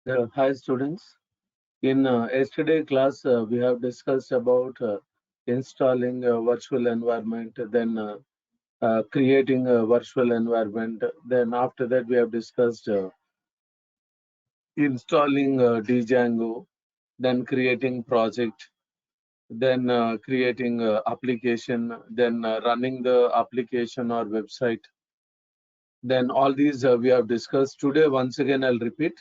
Hi students. In yesterday class, we have discussed about installing a virtual environment, then creating a virtual environment. Then after that, we have discussed installing Django, then creating project, then creating application, then running the application or website. Then all these we have discussed. Today, once again, I'll repeat.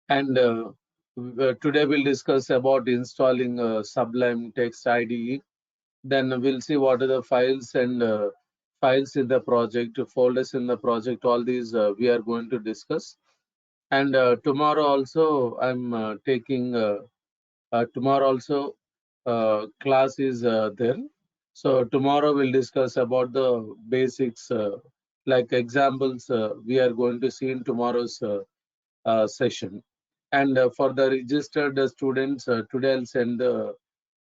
And today we'll discuss about installing Sublime Text IDE. Then we'll see what are the files and files in the project, folders in the project. All these we are going to discuss. And tomorrow also I'm taking. Tomorrow also class is there. So tomorrow we'll discuss about the basics, like examples we are going to see in tomorrow's session. And for the registered students, today I'll send the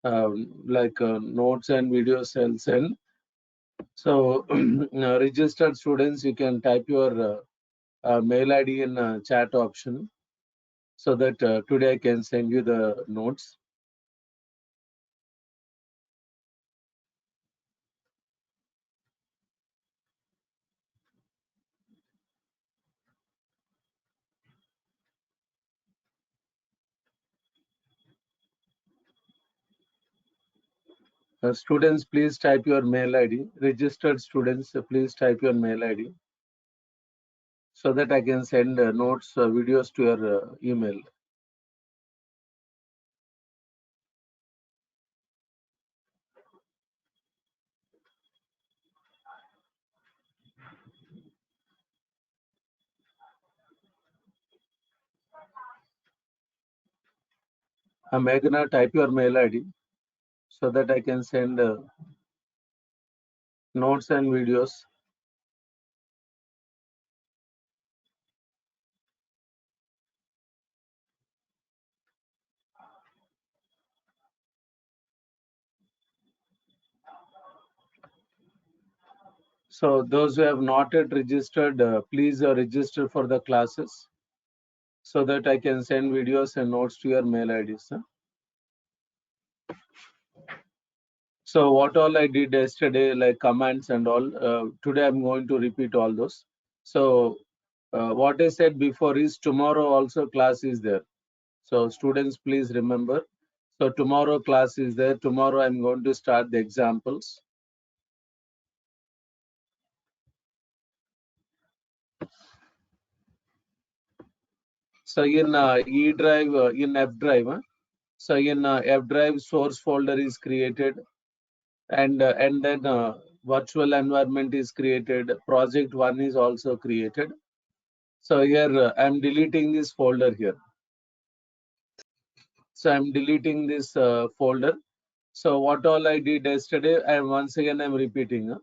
notes and videos I'll send. So registered students, you can type your mail ID in chat option so that today I can send you the notes. Students, please type your mail ID. Registered students, please type your mail ID so that I can send notes, videos to your email. Meghna, type your mail ID so that I can send notes and videos. So those who have not yet registered, please register for the classes so that I can send videos and notes to your mail IDs. So what all I did yesterday, like commands and all, today I'm going to repeat all those. So what I said before is tomorrow also class is there. So students, please remember. So tomorrow class is there. Tomorrow I'm going to start the examples. So in E drive, in F drive, so in F drive source folder is created, and then virtual environment is created. Project one is also created. So here I'm deleting this folder here. So I'm deleting this folder. So what all I did yesterday, and once again I'm repeating.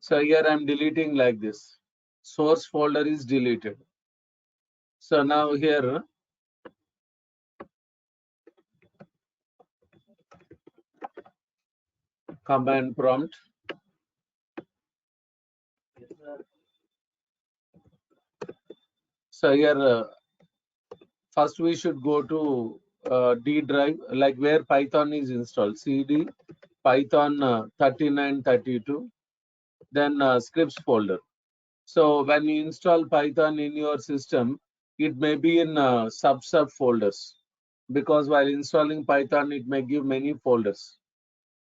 So here I'm deleting like this. Source folder is deleted. So now here command prompt. So here first we should go to D drive, like where Python is installed. CD Python 3932, then scripts folder. So when you install Python in your system, it may be in sub folders, because while installing Python, it may give many folders.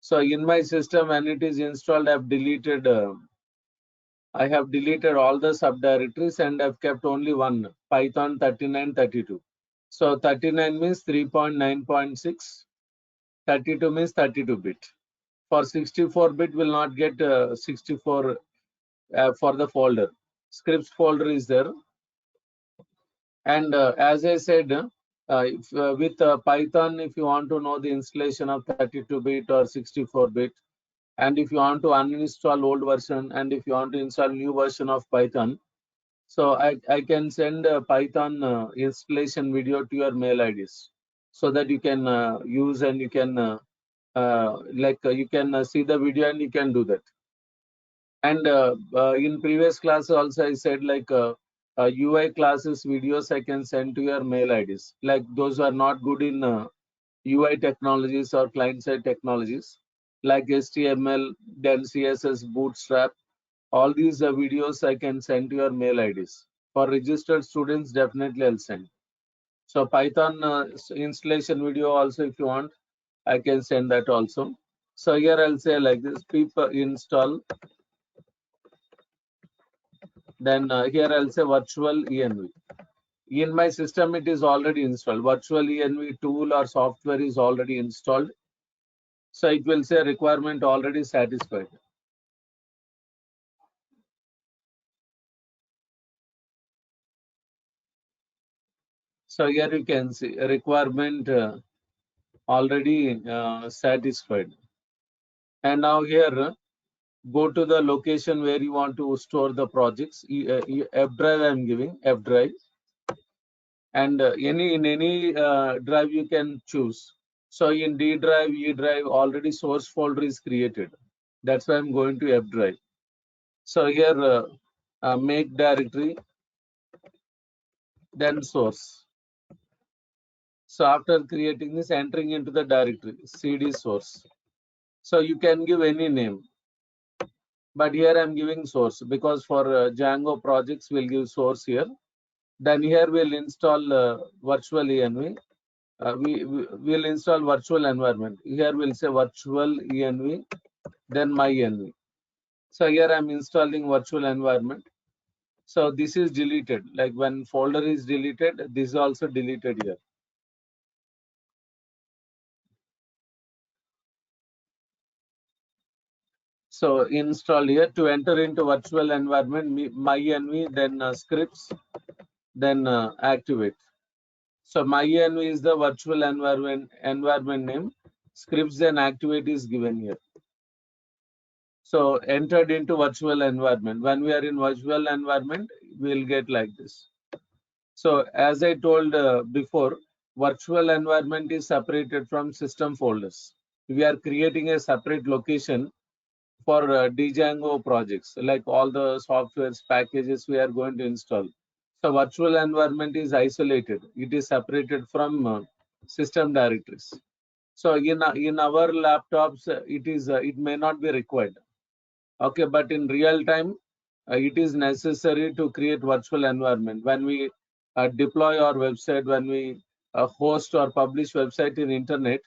So in my system, when it is installed, I have deleted all the subdirectories and I've kept only one, Python 3932. So 39 means 3.9.6, 32 means 32-bit. For 64-bit, will not get 64 for the folder. Scripts folder is there. And as I said, with Python, if you want to know the installation of 32-bit or 64-bit, and if you want to uninstall old version, and if you want to install new version of Python, So I can send a Python installation video to your mail IDs so that you can use and you can you can see the video and you can do that. And in previous class also I said UI classes videos I can send to your mail IDs. Like those who are not good in UI technologies or client-side technologies like HTML, then CSS, Bootstrap. All these videos I can send to your mail IDs. For registered students, definitely I'll send. So Python installation video also, if you want, I can send that also. So here I'll say like this: pip install. Then here I'll say virtual env. In my system, it is already installed. Virtual env tool or software is already installed. So it will say requirement already satisfied. So here you can see requirement already satisfied. And now here, go to the location where you want to store the projects. F drive I'm giving, F drive. And in any drive you can choose. So in D drive, E drive, already source folder is created. That's why I'm going to F drive. So here, make directory, then source. So after creating this, entering into the directory, CD source. So you can give any name, but here I'm giving source because for Django projects we'll give source here. Then here we'll install virtual env. We will install virtual environment. Here we'll say virtual env, then my env. So here I'm installing virtual environment. So this is deleted. Like when folder is deleted, this is also deleted here. So install here to enter into virtual environment, my env, then scripts, then activate. So my env is the virtual environment name. Scripts then activate is given here. So entered into virtual environment. When we are in virtual environment, we'll get like this. So as I told before, virtual environment is separated from system folders. We are creating a separate location for Django projects, like all the softwares packages we are going to install. So virtual environment is isolated. It is separated from system directories. So in our laptops, it may not be required. Okay, but in real time, it is necessary to create virtual environment. When we deploy our website, when we host or publish website in internet,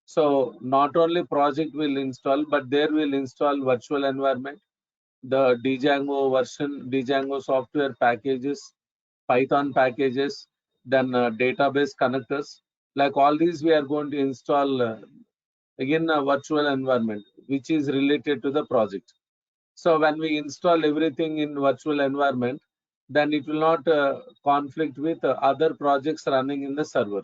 so not only project will install, but there will install virtual environment, the Django version, Django software packages, Python packages, then database connectors. Like all these, we are going to install in a virtual environment, which is related to the project. So when we install everything in virtual environment, then it will not conflict with other projects running in the server.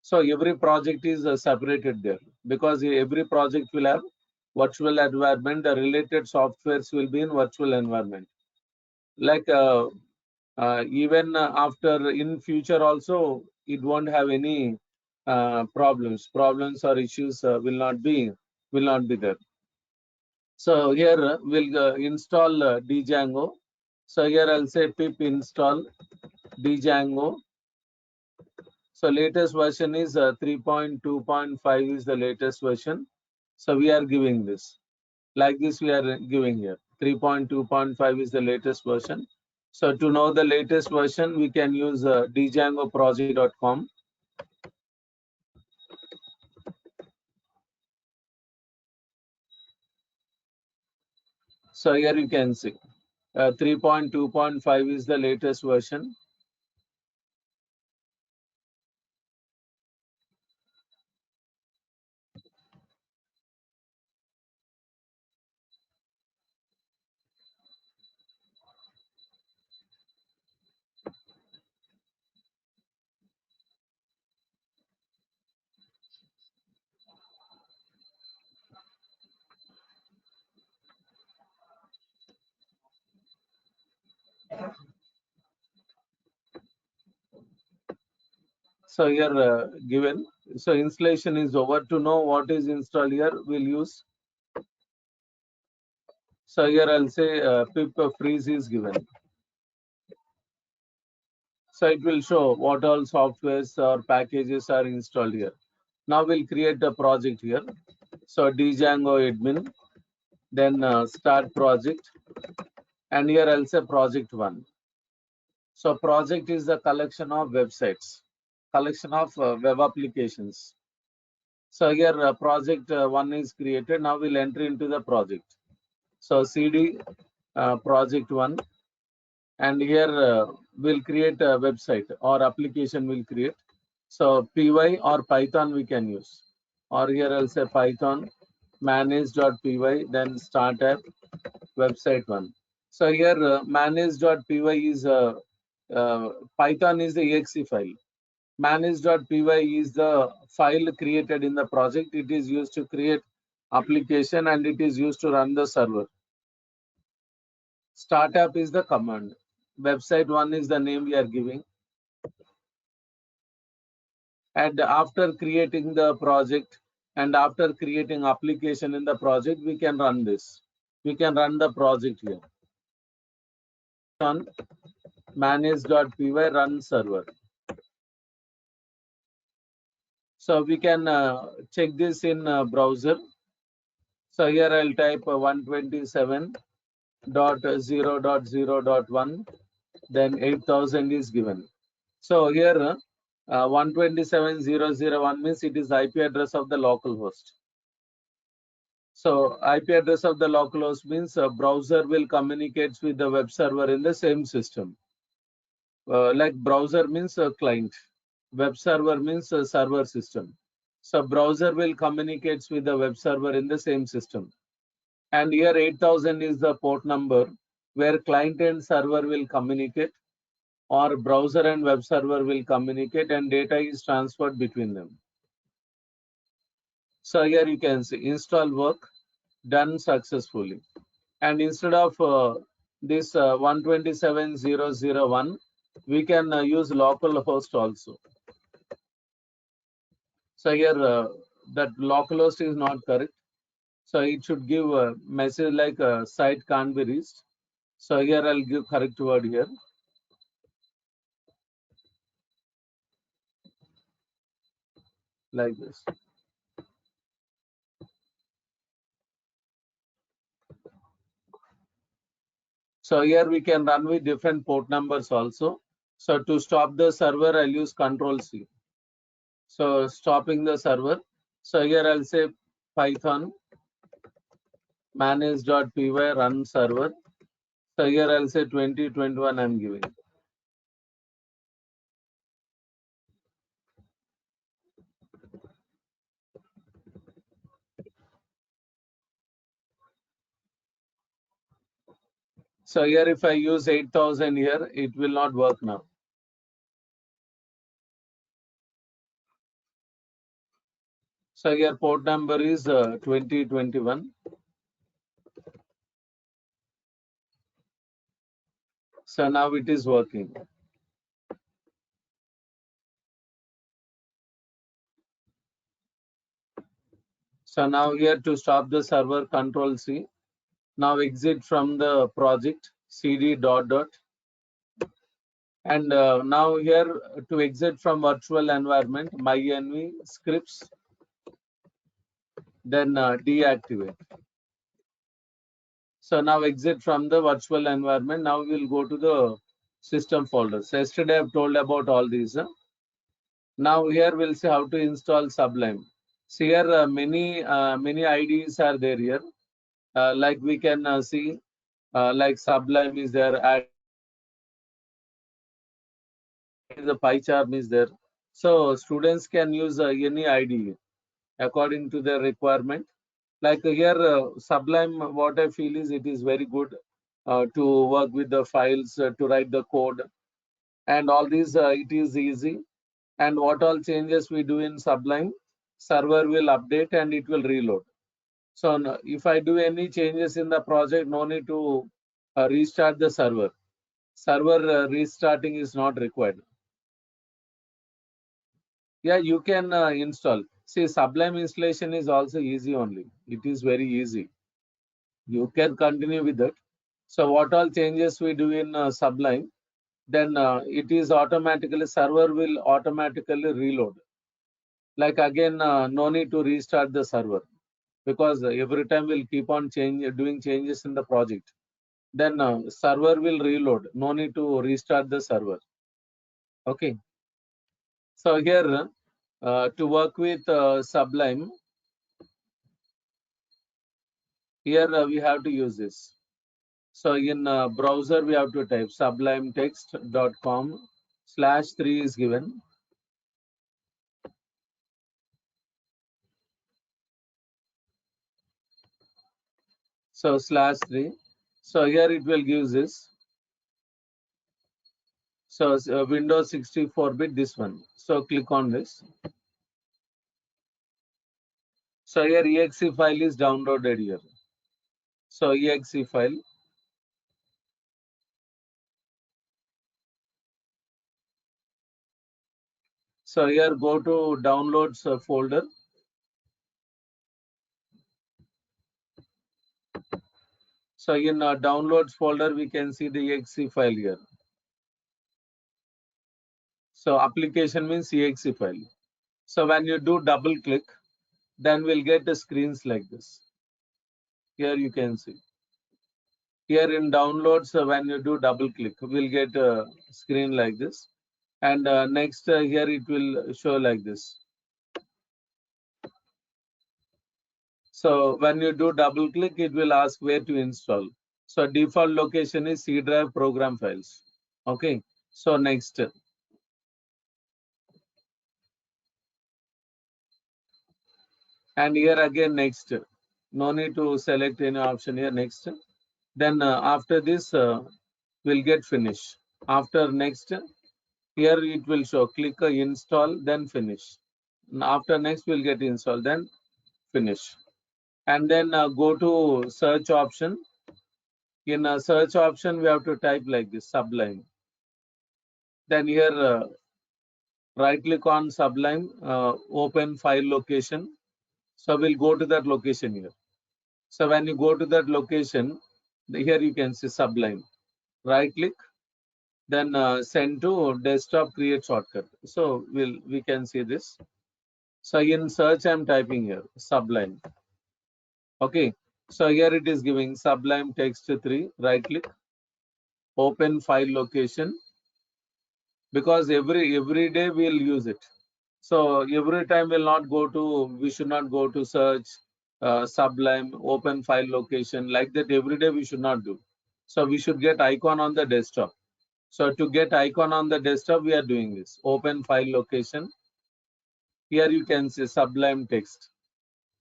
So every project is separated there because every project will have virtual environment. The related softwares will be in virtual environment. Like even after in future also, it won't have any problems or issues will not be there. So here we'll install Django. So here I'll say pip install Django. So latest version is 3.2.5 is the latest version. So we are giving this. Like this we are giving here. 3.2.5 is the latest version. So to know the latest version, we can use djangoproject.com. So here you can see 3.2.5 is the latest version. So here given, so installation is over. To know what is installed here, we'll use. So here I'll say pip freeze is given. So it will show what all softwares or packages are installed here. Now we'll create a project here. So Django admin, then start project, and here I'll say project 1. So project is the collection of websites, collection of web applications. So here project 1 is created. Now we'll enter into the project. So cd project 1, and here we'll create a website or application we'll create. So py or python we can use, or here I'll say python manage.py, then start app website 1. So here manage.py is python is the exe file. Manage.py is the file created in the project. It is used to create application and it is used to run the server. Startup is the command. Website 1 is the name we are giving. And after creating the project and after creating application in the project, we can run this. We can run the project here. On manage.py run server. So we can check this in browser. So here I'll type 127.0.0.1, then 8000 is given. So here 127.0.0.1 means it is IP address of the local host. So IP address of the local host means a browser will communicate with the web server in the same system. Like browser means a client, web server means a server system. So browser will communicate with the web server in the same system. And here 8000 is the port number where client and server will communicate, or browser and web server will communicate, and data is transferred between them. So here you can see install work done successfully. And instead of this 127.0.0.1, we can use local host also. So here that localhost is not correct. So it should give a message like site can't be reached. So here I'll give correct word here. Like this. So here we can run with different port numbers also. So to stop the server, I'll use Control C. So stopping the server. So here I'll say Python manage.py run server. So here I'll say 2021 I'm giving. So here if I use 8000 here, it will not work now. So here port number is 2021. So now it is working. So now here to stop the server, Control C. Now exit from the project, cd dot dot. And now here to exit from virtual environment, mynv scripts, then deactivate. So now exit from the virtual environment. Now we'll go to the system folder. So yesterday I've told about all these. Now here we'll see how to install Sublime. So here many IDEs are there here. Like we can see, like Sublime is there, add the PyCharm is there. So students can use any IDE according to their requirement. Like here, Sublime, what I feel is it is very good to work with the files, to write the code, and all these. It is easy. And what all changes we do in Sublime, server will update and it will reload. So if I do any changes in the project, no need to restart the server. Server restarting is not required. Yeah, you can install. See, Sublime installation is also easy only. It is very easy. You can continue with that. So what all changes we do in Sublime, then it is automatically, server will automatically reload. Like again, no need to restart the server, because every time we'll keep on doing changes in the project. Then server will reload. No need to restart the server. Okay. So here, to work with Sublime, here we have to use this. So in browser, we have to type sublimetext.com/3 is given. So /3. So here it will give this. So Windows 64-bit, this one. So click on this. So here exe file is downloaded here. So exe file. So here go to downloads folder. So in downloads folder, we can see the exe file here. So application means exe file. So when you do double click, then we'll get the screens like this. Here you can see. Here in downloads, when you do double click, we'll get a screen like this. And next here it will show like this. So when you do double click, it will ask where to install. So default location is C drive program files. Okay. So next. And here again next. No need to select any option here. Next. Then after this, we'll get finish. After next, here it will show click install, then finish. After next, we'll get install, then finish. And then go to search option. In a search option, we have to type like this, Sublime. Then here, right click on Sublime, open file location. So we'll go to that location here. So when you go to that location, here you can see Sublime. Right click, then send to desktop create shortcut. So we can see this. So in search, I'm typing here Sublime. Okay. So here it is giving Sublime text 3. Right click, open file location, because every day we'll use it. So every time we should not go to search, Sublime, open file location, like that every day we should not do. So we should get icon on the desktop. So to get icon on the desktop, we are doing this. Open file location. Here you can see Sublime text.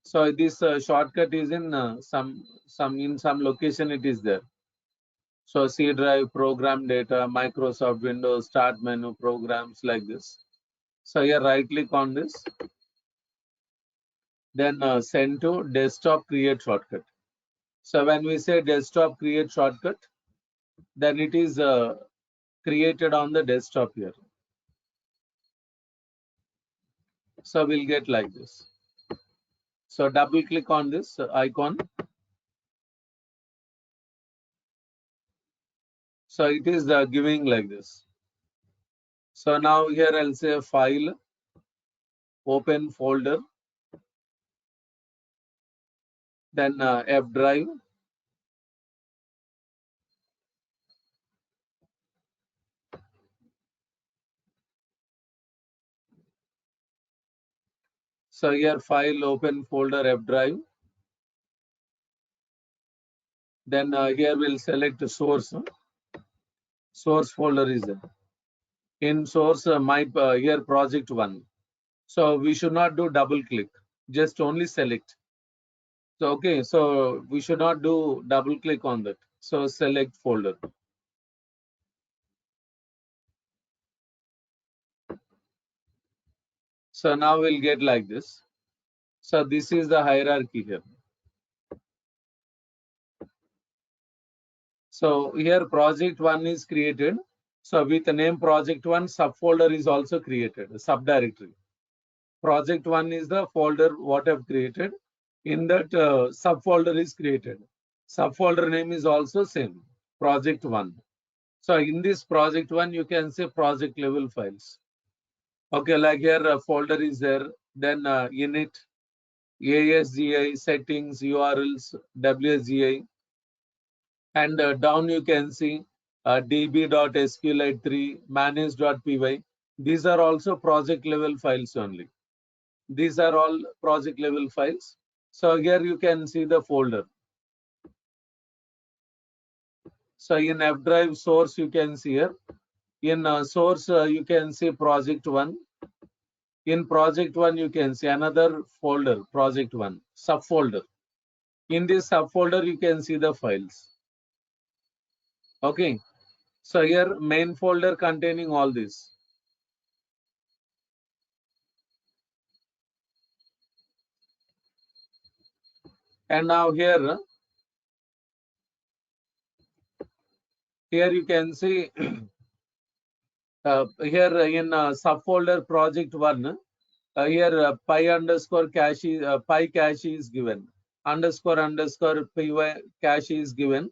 So this shortcut is in some location it is there. So C drive, program data, Microsoft Windows, start menu, programs like this. So here right click on this, then send to desktop create shortcut. So when we say desktop create shortcut, then it is created on the desktop here. So we'll get like this. So double click on this icon. So it is giving like this. So now here I'll say file, open folder, then F drive. So here file, open folder, F drive. Then here we'll select source. Source folder is there. In source, here project 1. So we should not do double click, just only select. So okay, so we should not do double click on that. So select folder. So now we'll get like this. So this is the hierarchy here. So here project 1 is created. So with the name project 1, subfolder is also created, a subdirectory. project one is the folder what I've created. In that subfolder is created. Subfolder name is also same, project one. So in this project one, you can say project level files. Okay, like here a folder is there, then init, ASGI, settings, URLs, WSGI, and down you can see db.sqlite3, manage.py. These are also project level files only. These are all project level files. So here you can see the folder. So in F drive source, you can see here. In source, you can see project one. In project one, you can see another folder, project one, subfolder. In this subfolder, you can see the files. Okay. So here main folder containing all this. And now here you can see here in subfolder project one, here pi underscore cache, pi cache is given, underscore py cache is given,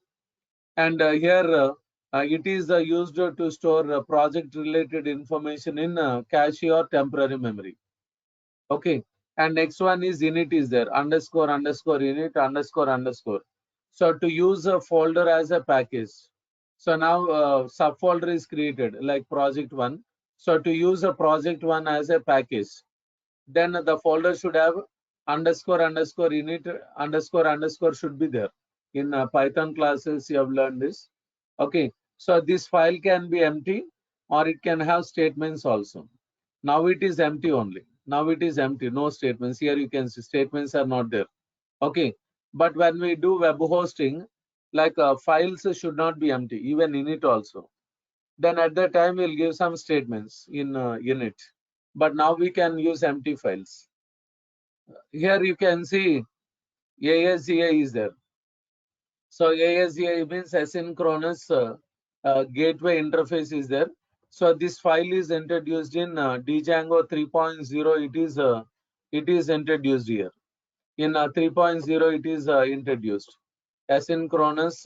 and here it is used to store project related information in cache or temporary memory. Okay, and next one is init is there, underscore init underscore. So to use a folder as a package. So now subfolder is created like project one. So to use a project one as a package, then the folder should have underscore init underscore should be there. In Python classes, you have learned this. Okay, so this file can be empty or it can have statements also. Now it is empty only. Now it is empty, no statements. Here you can see statements are not there. Okay, but when we do web hosting, like files should not be empty, even init also. Then at that time we'll give some statements in init. But now we can use empty files. Here you can see ASGI is there. So ASGI means asynchronous gateway interface is there. So this file is introduced in Django 3.0. It is introduced here. In 3.0, it is introduced asynchronous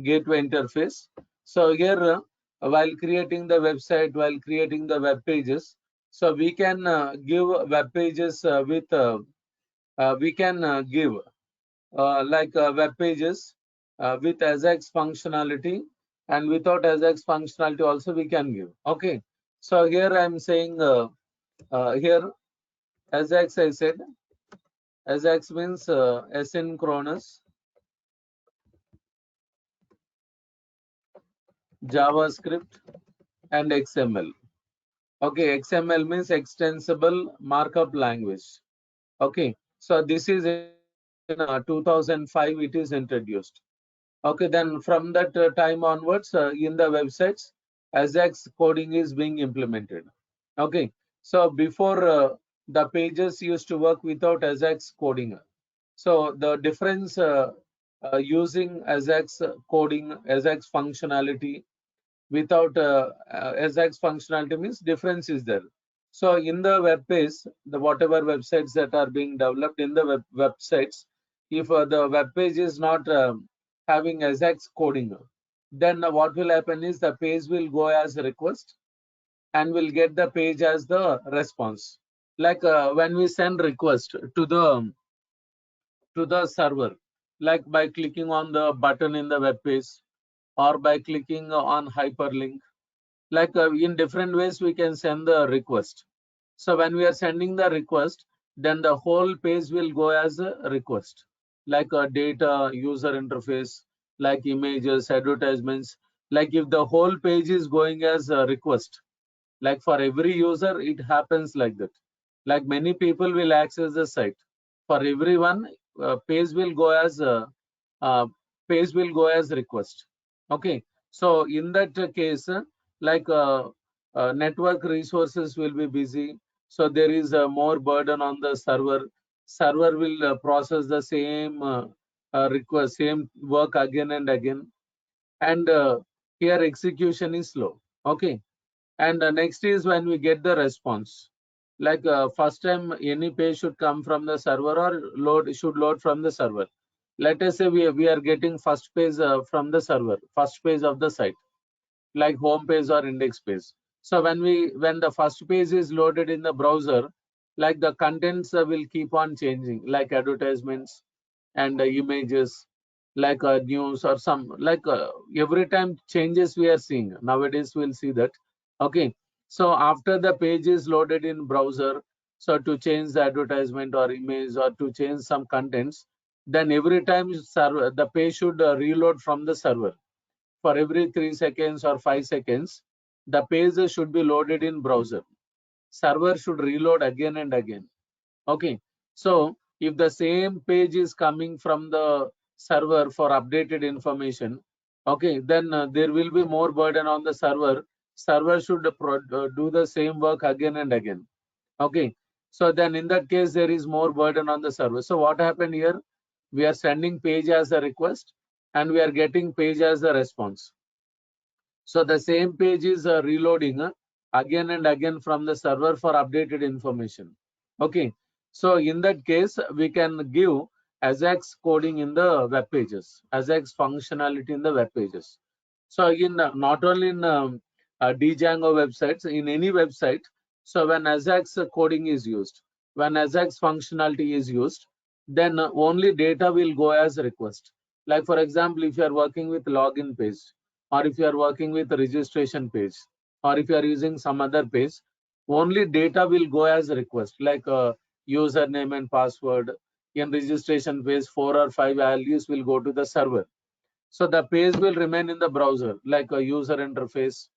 gateway interface. So here, while creating the website, while creating the web pages, so we can give web pages with we can give like web pages with AJAX functionality, and without AJAX functionality also we can give. Okay, so here I am saying here AJAX I said. AJAX means asynchronous JavaScript and XML. Okay, XML means extensible markup language. Okay, so this is in 2005 it is introduced. Okay, then from that time onwards in the websites AJAX coding is being implemented. Okay, so before the pages used to work without AJAX coding. So the difference using AJAX coding, AJAX functionality without AJAX functionality means difference is there. So in the web page, the whatever websites that are being developed in the websites, if the web page is not having AJAX coding, then what will happen is the page will go as a request and will get the page as the response. Like when we send request to the server, like by clicking on the button in the web page or by clicking on hyperlink, like in different ways we can send the request. So when we are sending the request, then the whole page will go as a request, like data, user interface, like images, advertisements. Like if the whole page is going as a request, like for every user it happens like that, like many people will access the site. For everyone page will go as uh, request. Okay, so in that case like network resources will be busy, so there is more burden on the server. Server will process the same request, same work again and again, and here execution is slow. Okay, and next is when we get the response. Like first time any page should come from the server or should load from the server. Let us say we are getting first page from the server, first page of the site, like home page or index page. So when the first page is loaded in the browser, like the contents will keep on changing, like advertisements and images, like news or some, like every time changes we are seeing nowadays. We'll see that. Okay, so after the page is loaded in browser, so to change the advertisement or image or to change some contents, then every time server, the page should reload from the server. For every 3 seconds or 5 seconds, the page should be loaded in browser. Server should reload again and again. Okay, so if the same page is coming from the server for updated information, okay, then there will be more burden on the server. Server should do the same work again and again. Okay, so then in that case there is more burden on the server. So what happened here? We are sending page as a request and we are getting page as a response. So the same page is reloading again and again from the server for updated information. Okay, so in that case we can give Ajax coding in the web pages, Ajax functionality in the web pages. So in not only in Django websites, in any website, so when Ajax coding is used, when Ajax functionality is used, then only data will go as request. Like for example, if you are working with login page, or if you are working with registration page, or if you are using some other page, only data will go as request, like username and password. In registration page, 4 or 5 values will go to the server. So the page will remain in the browser, like a user interface,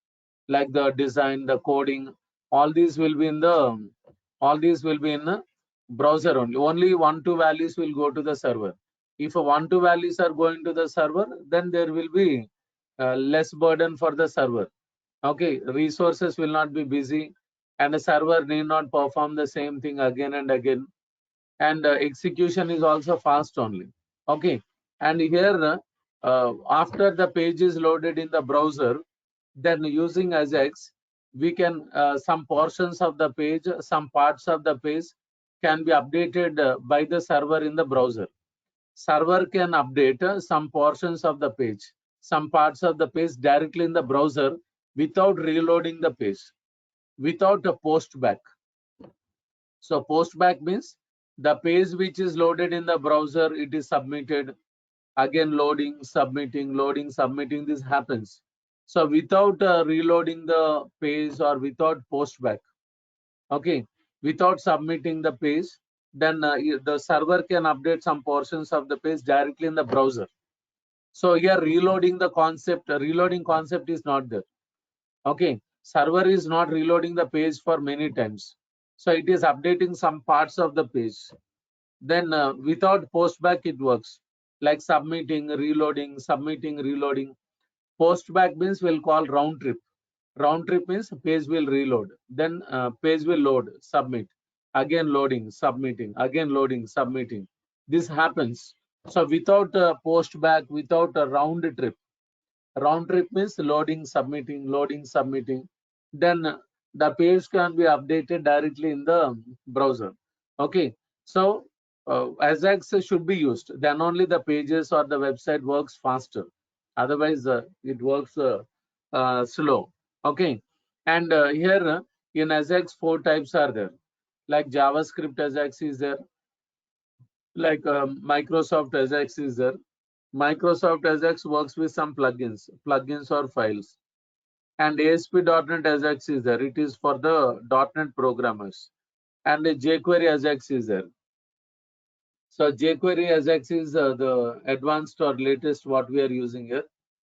like the design, the coding, all these will be in the browser only. Only 1, 2 values will go to the server. If 1, 2 values are going to the server, then there will be less burden for the server. Okay, resources will not be busy, and the server need not perform the same thing again and again. And execution is also fast only. Okay, and here after the page is loaded in the browser, then using Ajax, we can some portions of the page, some parts of the page can be updated by the server in the browser. Server can update some portions of the page, some parts of the page directly in the browser without reloading the page, without a post back. So post back means the page which is loaded in the browser, it is submitted, again loading, submitting, this happens. So without reloading the page or without post back, okay, without submitting the page, then the server can update some portions of the page directly in the browser. So here reloading concept is not there. Okay, server is not reloading the page for many times. So it is updating some parts of the page. Then without postback it works, like submitting, reloading. Postback means we'll call round trip. Round trip means page will reload, then page will load, submit, again loading, submitting, again loading, submitting. This happens. So without postback, without a round trip. Round trip means loading, submitting. Then the page can be updated directly in the browser. Okay, so Ajax should be used. Then only the pages or the website works faster. Otherwise, it works slow. Okay, and here in Ajax, 4 types are there. Like JavaScript Ajax is there. Like Microsoft Ajax is there. Microsoft Ajax works with some plugins or files. And ASP.NET Ajax is there. It is for the .NET programmers. And jQuery Ajax is there. So jQuery Ajax is the advanced or latest what we are using here.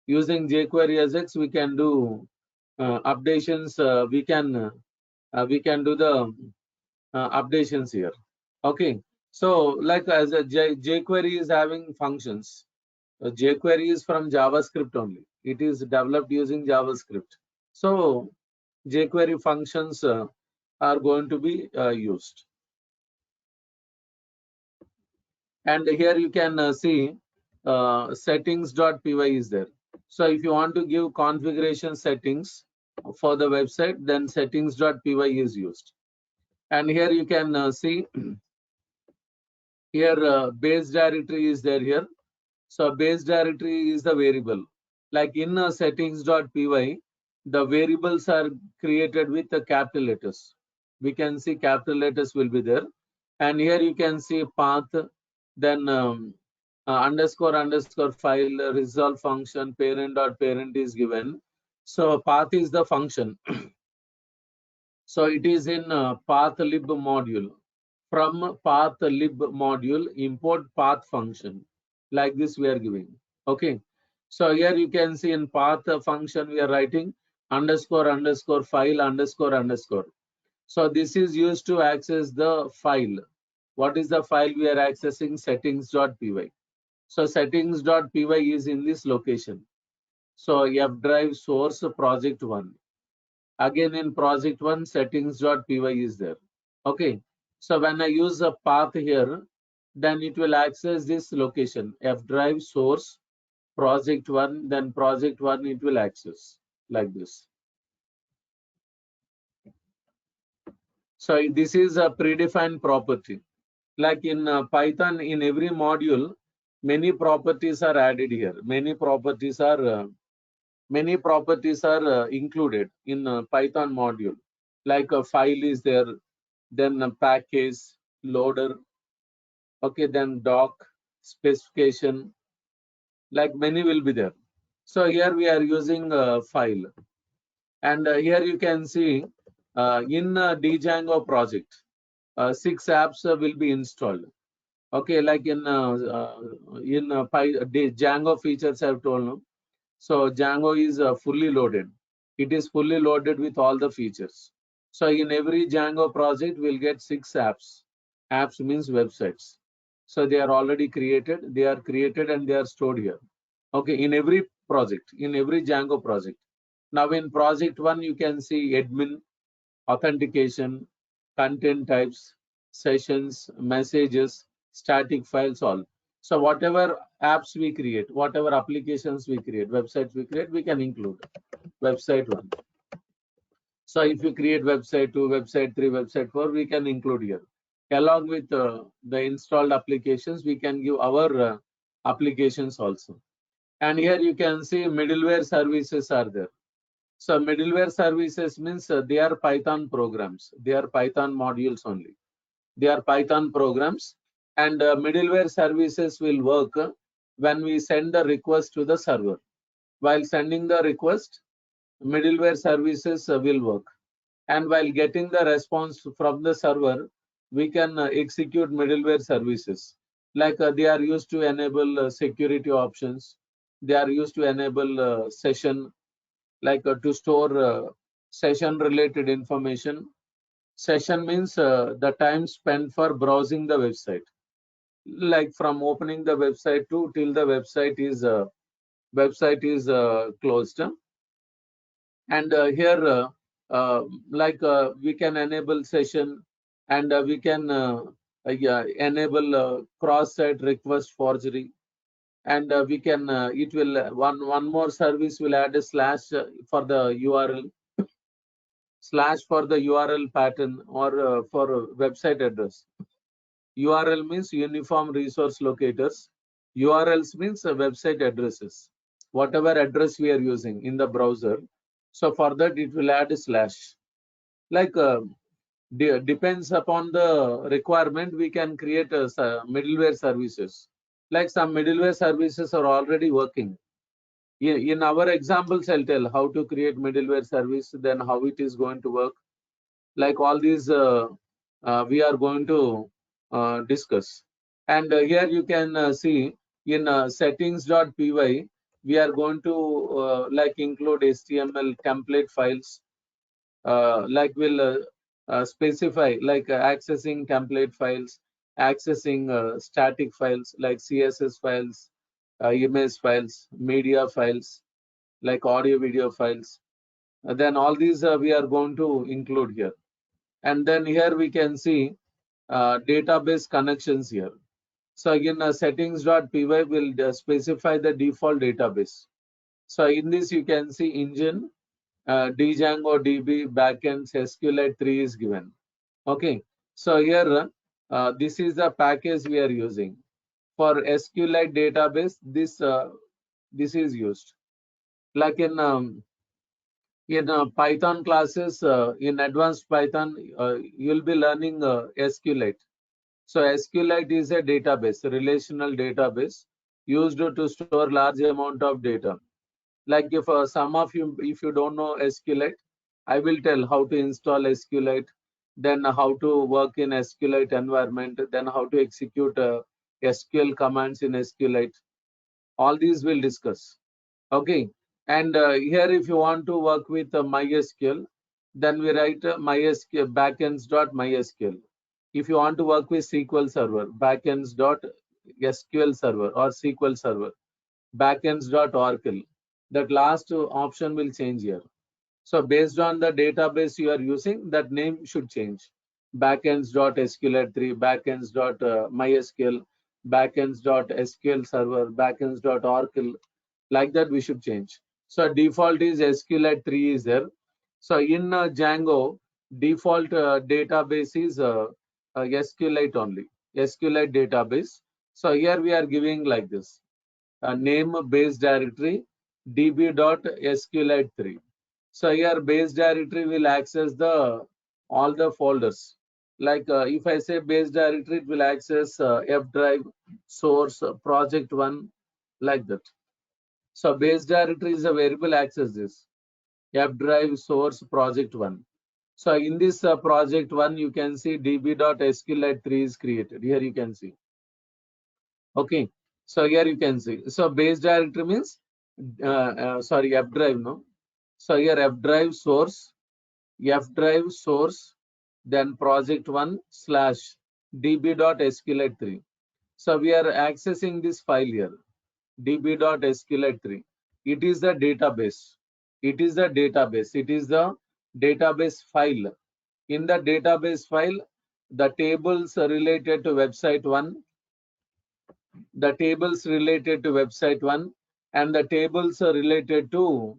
Using jQuery Ajax, we can do updations. We can do the updations here. Okay. So like as a jQuery is having functions. jQuery is from JavaScript only. It is developed using JavaScript. So jQuery functions are going to be used. And here you can see settings.py is there. So if you want to give configuration settings for the website, then settings.py is used. And here you can see here base directory is there here. So base directory is the variable. Like in settings.py, the variables are created with the capital letters. We can see capital letters will be there. And here you can see path, then underscore underscore file, resolve function, parent dot parent is given. So path is the function. So it is in path lib module. From path lib module, import path function. Like this we are giving. Okay. So here you can see in path function we are writing underscore underscore file underscore underscore. So this is used to access the file. What is the file we are accessing? Settings.py. So settings.py is in this location. So F drive source project 1. Again in project 1 settings.py is there. Okay. So when I use a path here, then it will access this location F drive source project 1, then project 1 it will access like this. So this is a predefined property. Like in Python, in every module, many properties are added here. Many properties are included in Python module. Like a file is there, then a package, loader, okay, then doc, specification, like many will be there. So here we are using a file. And here you can see in Django project, 6 apps will be installed. Okay, like in Django features I have told you. So Django is fully loaded. It is fully loaded with all the features. So in every Django project, we'll get 6 apps. Apps means websites. So they are already created. They are created and they are stored here. Okay, in every project, in every Django project. Now in project 1, you can see admin, authentication, content types, sessions, messages, static files, all. So whatever apps we create, whatever applications we create, websites we create, we can include website 1. So if you create website 2, website 3, website 4, we can include here. Along with the installed applications, we can give our applications also. And here you can see middleware services are there. So middleware services means they are Python programs. They are Python modules only. They are Python programs, and middleware services will work when we send the request to the server. While sending the request, middleware services will work. And while getting the response from the server, we can execute middleware services. Like they are used to enable security options. They are used to enable session, like to store session related information. Session means the time spent for browsing the website, like from opening the website to till the website is closed. And here like we can enable session, and we can yeah, enable cross-site request forgery, and we can it will one more service will add a slash for the URL, slash for the URL pattern, or for website address. URL means uniform resource locators. URLs means website addresses. Whatever address we are using in the browser. So for that it will add a slash. Like depends upon the requirement, we can create middleware services. Like some middleware services are already working. In our examples, I'll tell how to create middleware service, then how it is going to work. Like all these we are going to discuss. And here you can see in settings.py, we are going to like include HTML template files, like we'll specify like accessing template files, accessing static files like CSS files, image files, media files, like audio video files. Then all these we are going to include here. And then here we can see database connections here. So again, settings.py will specify the default database. So in this you can see engine, Django DB, backends, SQLite 3 is given. Okay. So here, this is the package we are using for SQLite database. This is used like in Python classes. In advanced Python, you'll be learning SQLite. So SQLite is a database, a relational database used to store large amount of data. Like if some of you, if you don't know SQLite, I will tell how to install SQLite, then how to work in SQLite environment, then how to execute SQL commands in SQLite. All these we'll discuss. Okay. And here, if you want to work with MySQL, then we write MySQL backends.mysql. If you want to work with SQL Server, backends.sql server or SQL Server, backends.oracle. That last option will change here. So based on the database you are using, that name should change. Backends.sql3, backends.mysql, backends.sql server, backends.oracle. Like that we should change. So default is SQLite3 is there. So in Django, default database is SQLite only, SQLite database. So here we are giving like this, name base directory db.sqlite3. So here base directory will access the all the folders. Like if I say base directory, it will access F drive, source, project one, like that. So base directory is a variable access this F drive, source, project one. So in this project one, you can see db.sqlite3 is created. Here you can see. Okay. So here you can see. So base directory means sorry, F drive, no. So here F drive source, then project one slash db.sqlite3. So we are accessing this file here, db.sqlite3. It is the database. It is the database. It is the database file. In the database file, the tables related to website one, the tables related to website one, and the tables related to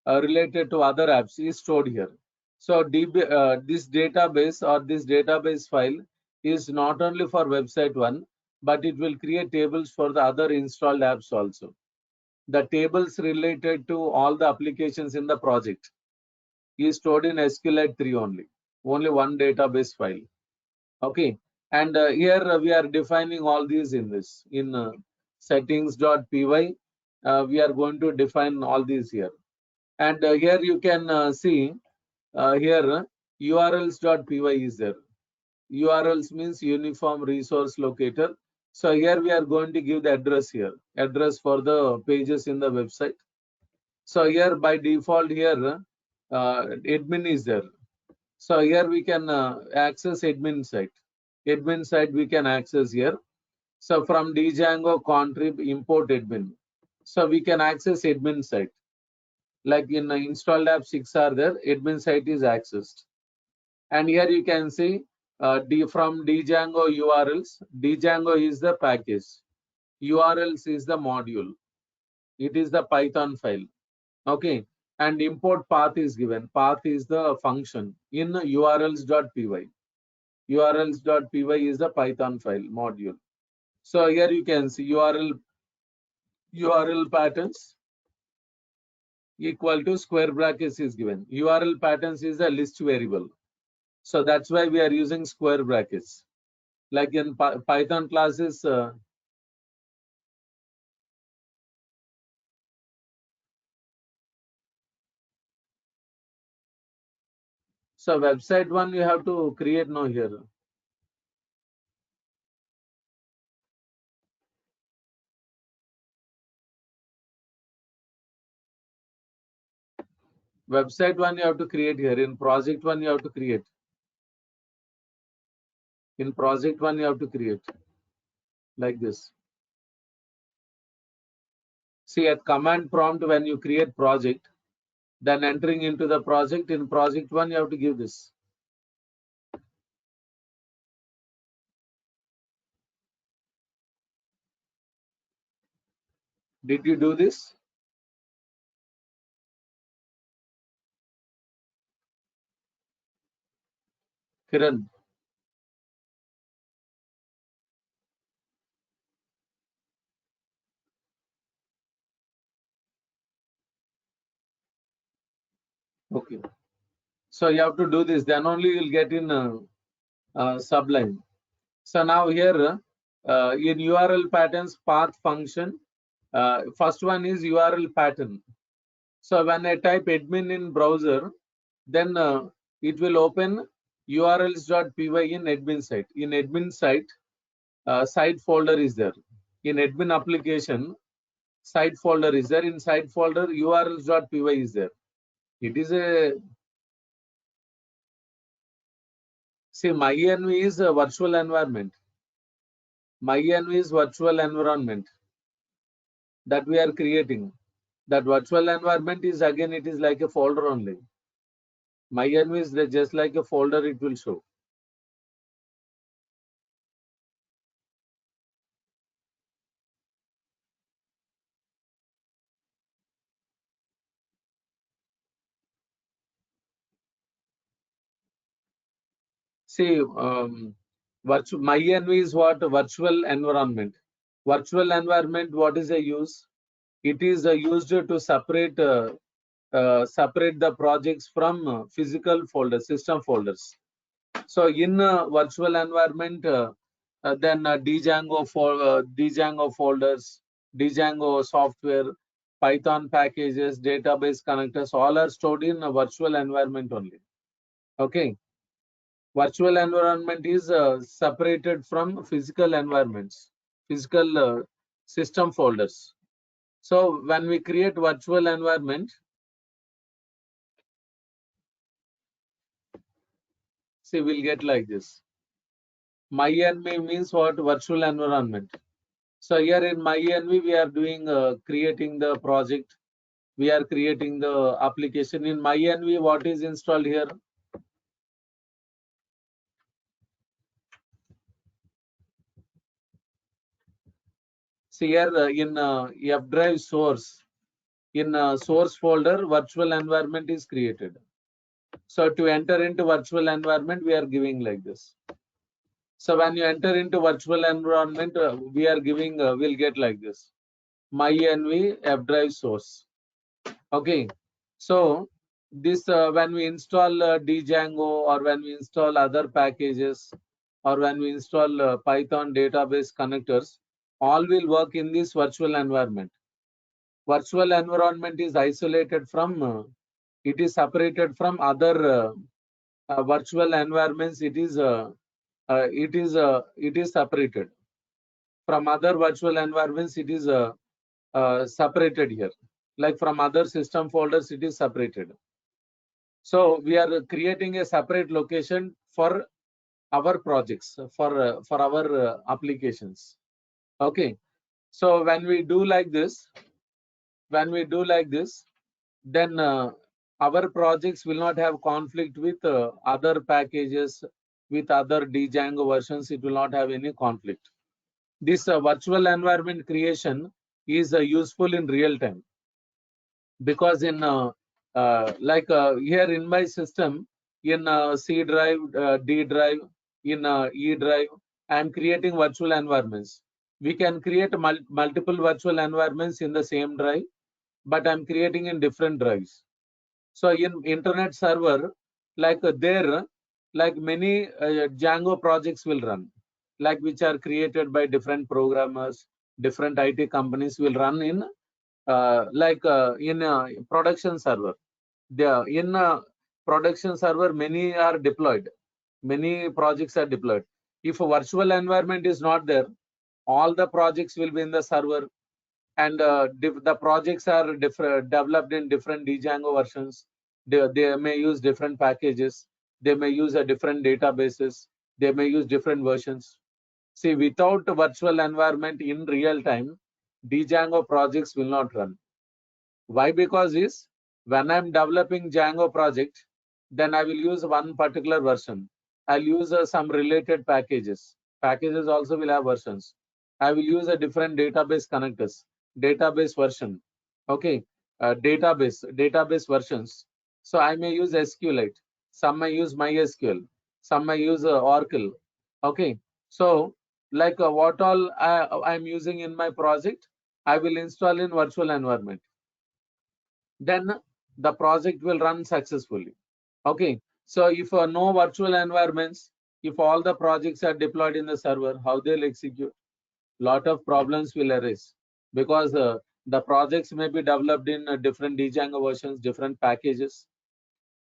related to other apps is stored here. So this database or this database file is not only for website one, but it will create tables for the other installed apps also. The tables related to all the applications in the project is stored in SQLite3 only. Only one database file. Okay. And here we are defining all these in this. In settings.py, we are going to define all these here. And here you can see here urls.py is there. URLs means uniform resource locator. So here we are going to give the address here, address for the pages in the website. So here by default here, admin is there. So here we can access admin site. Admin site we can access here. So from Django contrib import admin. So we can access admin site. Like in installed app 6 are there, admin site is accessed. And here you can see from Django URLs. Django is the package. URLs is the module. It is the Python file. Okay. And import path is given. Path is the function in urls.py. urls.py is the Python file module. So here you can see URL patterns equal to square brackets is given. URL patterns is a list variable. So that's why we are using square brackets. Like in Python classes, so website one you have to create now here. Website one you have to create here. In project one you have to create. In project one you have to create like this. See at command prompt when you create project, then entering into the project, in project one you have to give this. Did you do this? Kiran. Okay. So you have to do this. Then only you'll get in Sublime. So now here in URL patterns path function, first one is URL pattern. So when I type admin in browser, then it will open urls.py in admin site. In admin site, site folder is there. In admin application, site folder is there. In site folder, urls.py is there. It is a, see, MyEnv is a virtual environment. MyEnv is virtual environment that we are creating. That virtual environment is again, it is like a folder only. MyEnv is just like a folder, it will show. See, MyEnv is what? Virtual environment. Virtual environment, what is the use? It is used to separate separate the projects from physical folders, system folders. So in virtual environment, then Django folders, Django software, Python packages, database connectors, all are stored in a virtual environment only. Okay. Virtual environment is separated from physical environments, physical system folders. So when we create virtual environment, see, we'll get like this. MyEnv means what? Virtual environment. So here in MyEnv, we are doing creating the project. We are creating the application. In MyEnv, what is installed here? See here in F drive source, in source folder, virtual environment is created. So to enter into virtual environment, we are giving like this. So when you enter into virtual environment, we are giving, we'll get like this. MyEnv F drive source. Okay. So this when we install Django, or when we install other packages, or when we install Python database connectors, all will work in this virtual environment. Virtual environment is isolated from, it is separated from other virtual environments. It is separated from other virtual environments. It is separated here, like from other system folders, it is separated. So we are creating a separate location for our projects, for our applications. Okay. So when we do like this, then our projects will not have conflict with other packages, with other Django versions. It will not have any conflict. This virtual environment creation is useful in real time, because in here in my system, in C drive, D drive, in E drive, I am creating virtual environments. We can create multiple virtual environments in the same drive, but I'm creating in different drives. So in internet server, like there, like many Django projects will run, like which are created by different programmers, different IT companies will run in in production server. In production server, many are deployed. Many projects are deployed. If a virtual environment is not there, all the projects will be in the server, and the projects are developed in different Django versions. They may use different packages. They may use a different databases. They may use different versions. See, without a virtual environment in real time, Django projects will not run. Why? Because is when I'm developing Django project, then I will use one particular version. I'll use some related packages. Packages also will have versions. I will use a different database connectors, database version. Okay, database versions. So I may use SQLite. Some may use MySQL. some may use Oracle. Okay, so like what all I'm using in my project, I will install in virtual environment. Then the project will run successfully. Okay, so if no virtual environments, if all the projects are deployed in the server, how they'll execute? Lot of problems will arise, because the projects may be developed in different Django versions, different packages,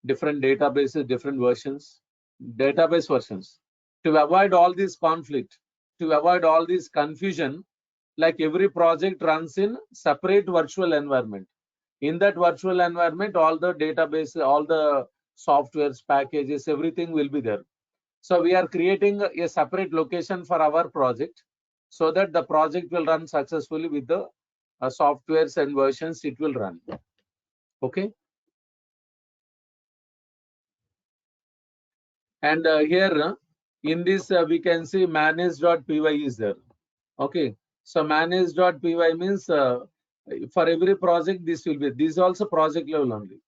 different databases, different versions, database versions. To avoid all this conflict, to avoid all this confusion, like every project runs in separate virtual environment. In that virtual environment, all the database, all the softwares, packages, everything will be there. So we are creating a separate location for our project, so that the project will run successfully with the softwares and versions it will run. Okay. And here in this we can see manage.py is there. Okay, so manage.py means for every project this will be, this is also project level only.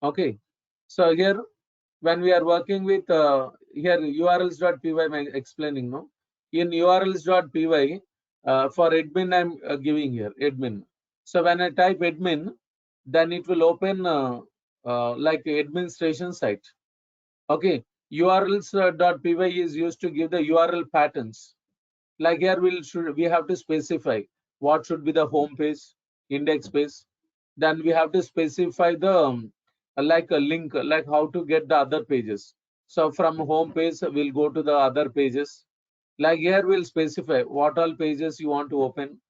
Okay, so here when we are working with here urls.py I'm explaining, no, in urls.py for admin I'm giving here admin. So when I type admin, then it will open like administration site. Okay, urls.py is used to give the URL patterns. Like here we have to specify what should be the home page, index page. Then we have to specify the like a link, like how to get the other pages. So from home page we'll go to the other pages. Like here we'll specify what all pages you want to open.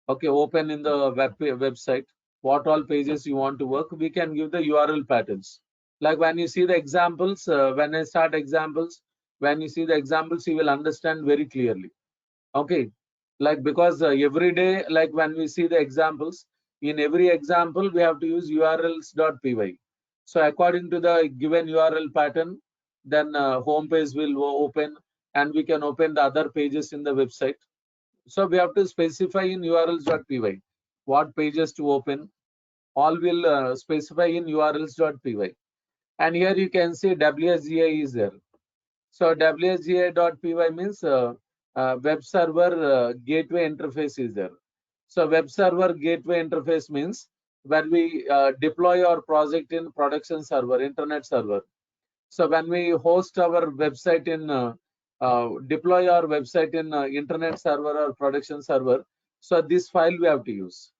Okay, open in the website. What all pages you want to work, we can give the URL patterns. Like when you see the examples, when I start examples, when you see the examples, you will understand very clearly. Okay, like because every day, like when we see the examples, in every example we have to use urls.py. So according to the given URL pattern, then home page will open, and we can open the other pages in the website. So we have to specify in urls.py what pages to open. All will specify in urls.py. And here you can see WSGI is there. So WSGI.py means web server gateway interface is there. So web server gateway interface means when we deploy our project in production server, internet server. So when we host our website in deploy our website in internet server or production server, so this file we have to use.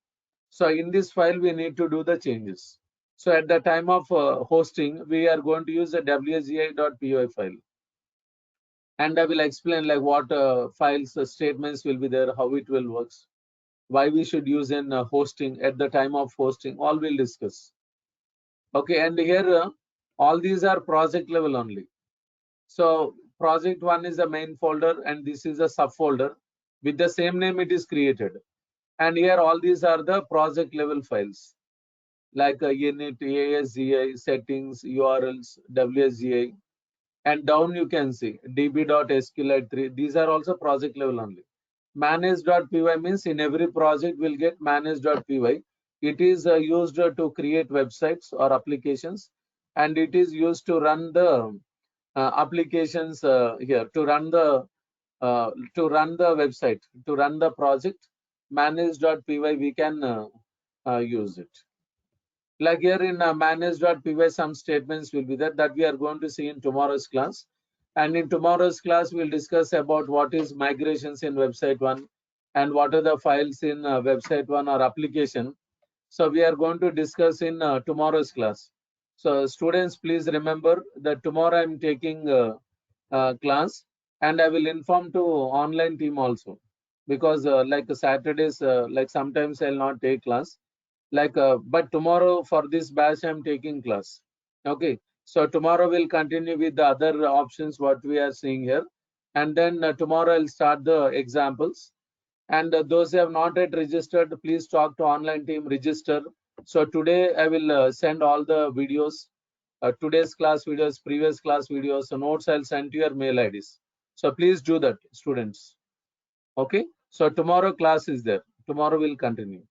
So in this file we need to do the changes. So at the time of hosting, we are going to use a WSGI.py file. And I will explain like what files, statements will be there, how it will works, why we should use in hosting at the time of hosting, all we'll discuss. Okay, and here all these are project level only. So project one is the main folder, and this is a subfolder with the same name it is created. And here all these are the project level files, like init, ASGI, settings, URLs, WSGI, and down you can see db.sqlite3. These are also project level only. Manage.py means in every project will get manage.py. It is used to create websites or applications, and it is used to run the applications here, to run the website, to run the project. Manage.py we can use it. Like here in manage.py, some statements will be there that we are going to see in tomorrow's class. And in tomorrow's class, we'll discuss about what is migrations in website one and what are the files in website one or application. So we are going to discuss in tomorrow's class. So students, please remember that tomorrow I'm taking class, and I will inform to online team also, because like Saturdays, like sometimes I'll not take class. Like but tomorrow for this batch I'm taking class. Okay, so tomorrow we'll continue with the other options what we are seeing here, and then tomorrow I'll start the examples. And those who have not yet registered, please talk to online team, register. So today I will send all the videos, today's class videos, previous class videos, so notes I'll send to your mail IDs. So please do that, students. Okay, so tomorrow class is there, tomorrow we'll continue.